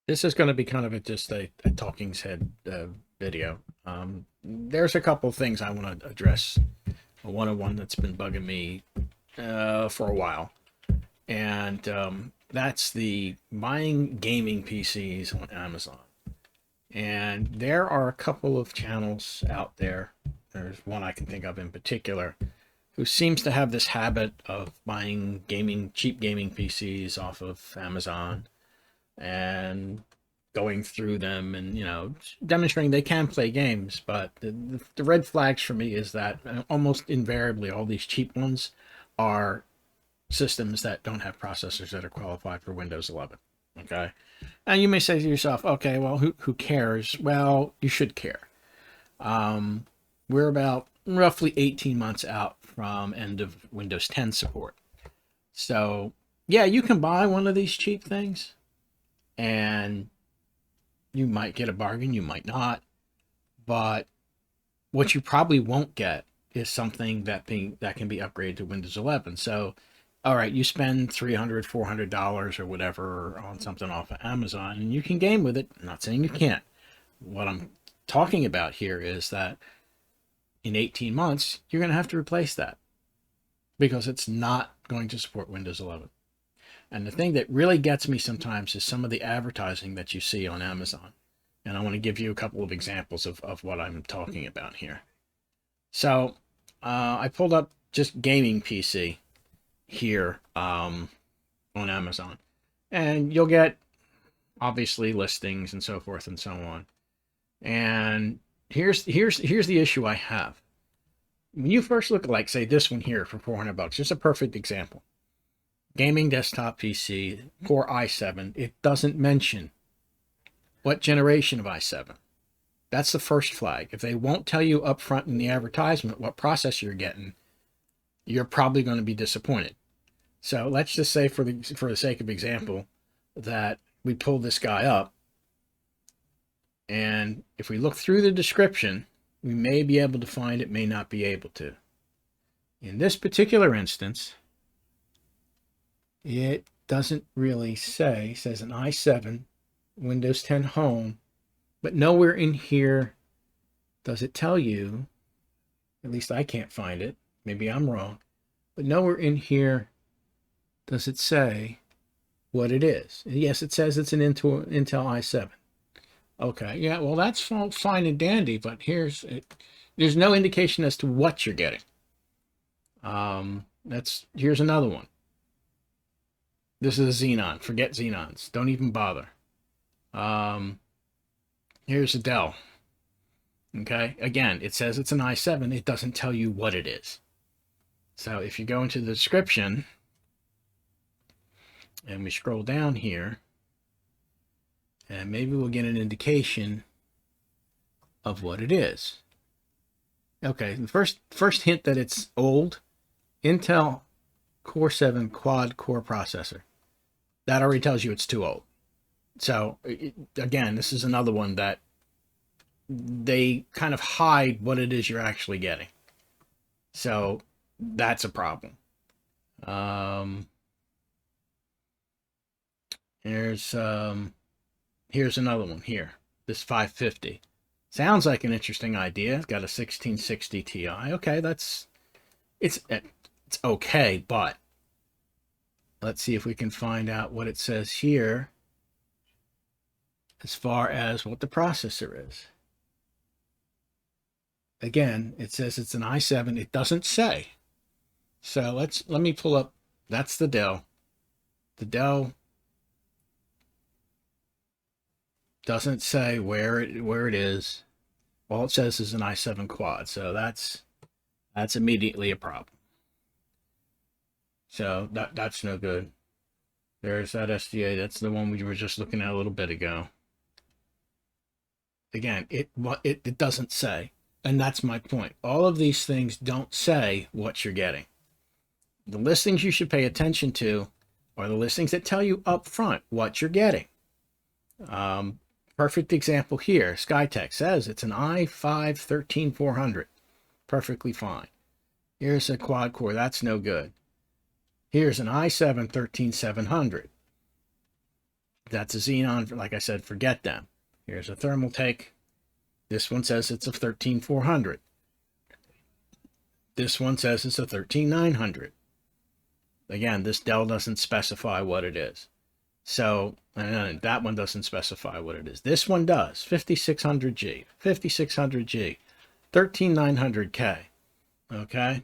This is going to be kind of just a talking head video. There's a couple of things I want to address. One that's been bugging me for a while, and that's the buying gaming PCs on Amazon. And there are a couple of channels out there. There's one I can think of in particular who seems to have this habit of buying cheap gaming PCs off of Amazon and going through them and demonstrating they can play games. But the red flags for me is that almost invariably all these cheap ones are systems that don't have processors that are qualified for Windows 11. Okay, and you may say to yourself, okay, well, who cares? Well, you should care. We're about roughly 18 months out from end of Windows 10 support. So yeah, you can buy one of these cheap things and you might get a bargain, you might not, but what you probably won't get is something that can be upgraded to Windows 11. So, all right, you spend $300, $400 or whatever on something off of Amazon, and you can game with it. I'm not saying you can't. What I'm talking about here is that in 18 months, you're going to have to replace that because it's not going to support Windows 11. And the thing that really gets me sometimes is some of the advertising that you see on Amazon. And I want to give you a couple of examples of what I'm talking about here. So I pulled up just gaming PC here on Amazon. And you'll get obviously listings and so forth and so on. And here's the issue I have. When you first look at, like, say, this one here for $400, just a perfect example. Gaming desktop PC, Core i7. It doesn't mention what generation of i7. That's the first flag. If they won't tell you up front in the advertisement what processor you're getting, you're probably going to be disappointed. So let's just say, for the sake of example, that we pull this guy up, and if we look through the description, we may be able to find it, may not be able to. In this particular instance, it doesn't really say. It says an i7, Windows 10 Home, but nowhere in here does it tell you, at least I can't find it, maybe I'm wrong, but nowhere in here does it say what it is. Yes, it says it's an Intel i7. Okay, yeah, well, that's fine and dandy, but there's no indication as to what you're getting. Here's another one. This is a Xenon. Forget Xenons. Don't even bother. Here's a Dell. Okay, again, it says it's an i7. It doesn't tell you what it is. So if you go into the description and we scroll down here, and maybe we'll get an indication of what it is. Okay, the first hint that it's old, Intel Core 7 quad core processor. That already tells you it's too old. So again, this is another one that they kind of hide what it is you're actually getting. So that's a problem. Here's another one here. This 550. Sounds like an interesting idea. It's got a 1660 Ti. Okay, it's okay, but let's see if we can find out what it says here as far as what the processor is. Again, it says it's an i7. It doesn't say. So let me pull up. That's the Dell. The Dell doesn't say where it is. All it says is an i7 quad. So that's immediately a problem. So that's no good. There's that SDA. That's the one we were just looking at a little bit ago. Again, it doesn't say. And that's my point. All of these things don't say what you're getting. The listings you should pay attention to are the listings that tell you up front what you're getting. Perfect example here. Skytech says it's an i5 13400. Perfectly fine. Here's a quad core. That's no good. Here's an i7 13700. That's a Xenon. Like I said, forget them. Here's a thermal take. This one says it's a 13400. This one says it's a 13900. Again, this Dell doesn't specify what it is. So, and that one doesn't specify what it is. This one does. 5600G, 5600G, 13900K. Okay.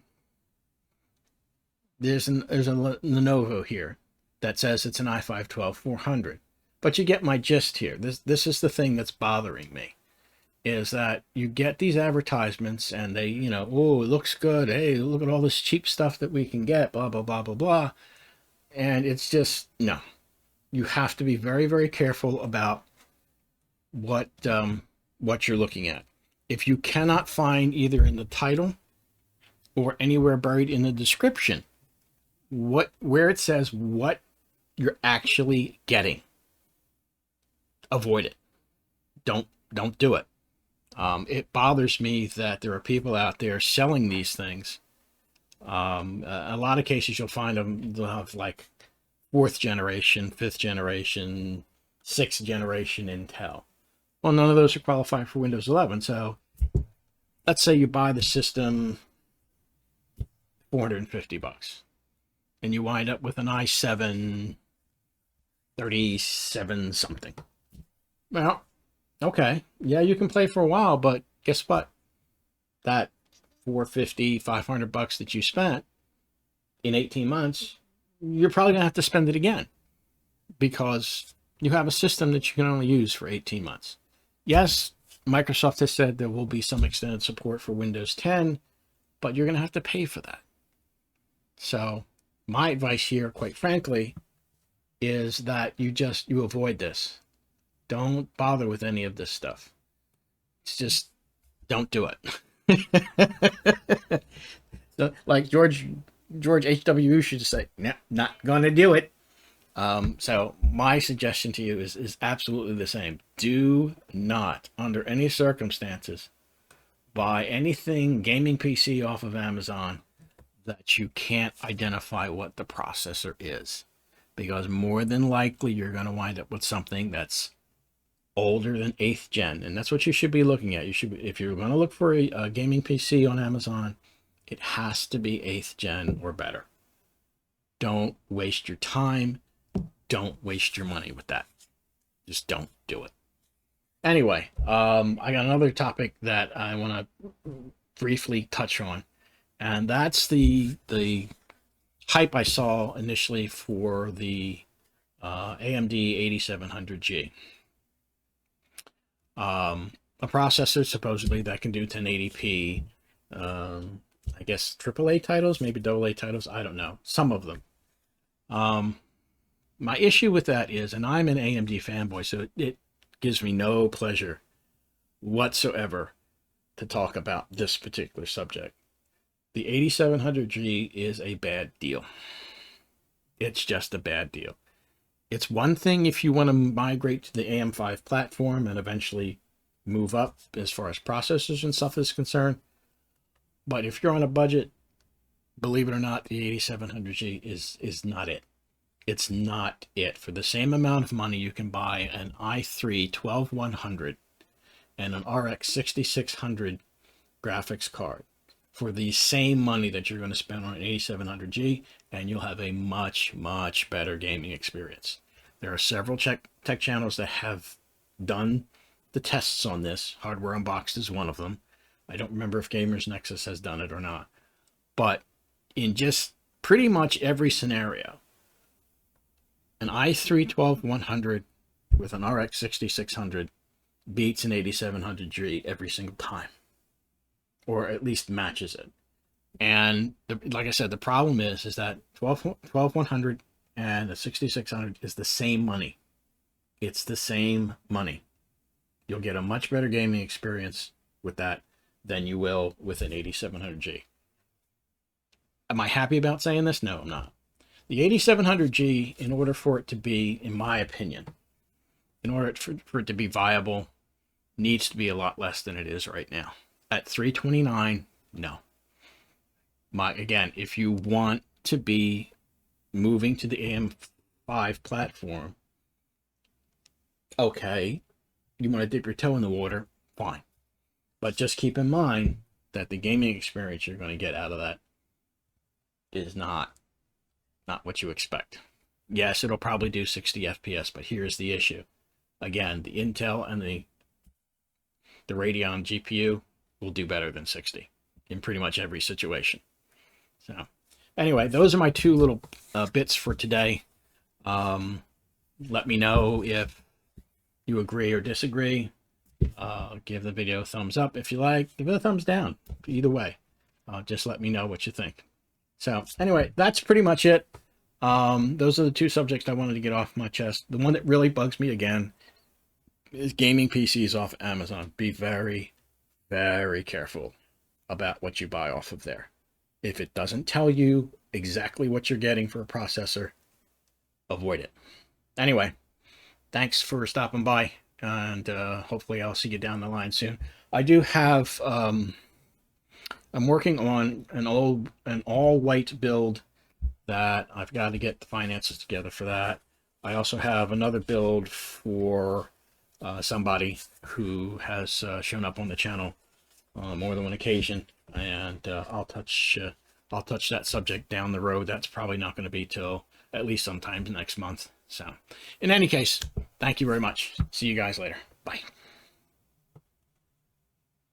There's a Lenovo here that says it's an i5-12400. But you get my gist here. This is the thing that's bothering me, is that you get these advertisements and they, you know, oh, it looks good. Hey, look at all this cheap stuff that we can get, blah, blah, blah, blah, blah. And it's just, no. You have to be very, very careful about what you're looking at. If you cannot find either in the title or anywhere buried in the description where it says what you're actually getting, avoid it. Don't do it. It bothers me that there are people out there selling these things. A lot of cases you'll find them, they'll have like 4th generation, 5th generation, 6th generation Intel. Well, none of those are qualified for Windows 11. So let's say you buy the system $450 and you wind up with an i7 37 something. Well, okay, yeah, you can play for a while, but guess what? That $450, $500 that you spent in 18 months, you're probably gonna have to spend it again because you have a system that you can only use for 18 months. Yes, Microsoft has said there will be some extended support for Windows 10, but you're gonna have to pay for that. So my advice here, quite frankly, is that you avoid this. Don't bother with any of this stuff. It's just, don't do it. So, like George H.W. should say, no, not going to do it. So my suggestion to you is absolutely the same. Do not, under any circumstances, buy anything gaming PC off of Amazon that you can't identify what the processor is. Because more than likely you're going to wind up with something that's older than 8th gen. And that's what you should be looking at. You should, if you're going to look for a gaming PC on Amazon, it has to be 8th gen or better. Don't waste your time. Don't waste your money with that. Just don't do it. Anyway, I got another topic that I want to briefly touch on, and that's the hype I saw initially for the AMD 8700G. A processor supposedly that can do 1080p, I guess AAA titles, maybe AA titles, I don't know, some of them. My issue with that is, and I'm an AMD fanboy, so it gives me no pleasure whatsoever to talk about this particular subject. The 8700G is a bad deal. It's just a bad deal. It's one thing if you want to migrate to the AM5 platform and eventually move up as far as processors and stuff is concerned. But if you're on a budget, believe it or not, the 8700G is not it. It's not it. For the same amount of money, you can buy an i3-12100 and an RX 6600 graphics card for the same money that you're going to spend on an 8700G, and you'll have a much, much better gaming experience. There are several tech channels that have done the tests on this. Hardware Unboxed is one of them. I don't remember if Gamers Nexus has done it or not. But in just pretty much every scenario, an i3-12100 with an RX 6600 beats an 8700G every single time, or at least matches it. And like I said, the problem is that 12100 and the 6600 is the same money. It's the same money. You'll get a much better gaming experience with that than you will with an 8700G. Am I happy about saying this? No, I'm not. The 8700G, in order for it to be, in my opinion, in order for it to be viable, needs to be a lot less than it is right now. At $329, no. Again, if you want to be moving to the AM5 platform, okay. You want to dip your toe in the water, fine. But just keep in mind that the gaming experience you're going to get out of that is not what you expect. Yes, it'll probably do 60 FPS, but here's the issue. Again, the Intel and the Radeon GPU will do better than 60 in pretty much every situation. So anyway, those are my two little bits for today. Let me know if you agree or disagree. Give the video a thumbs up if you like. Give it a thumbs down. Either way, just let me know what you think. So anyway, that's pretty much it. Those are the two subjects I wanted to get off my chest. The one that really bugs me again is gaming PCs off Amazon. Be very, very careful about what you buy off of there. If it doesn't tell you exactly what you're getting for a processor, avoid it. Anyway, thanks for stopping by, and hopefully I'll see you down the line soon. I do have, I'm working on an all-white build that I've got to get the finances together for that. I also have another build for somebody who has shown up on the channel on more than one occasion, and I'll touch that subject down the road. That's probably not going to be till at least sometime next month. So in any case, thank you very much. See you guys later. Bye.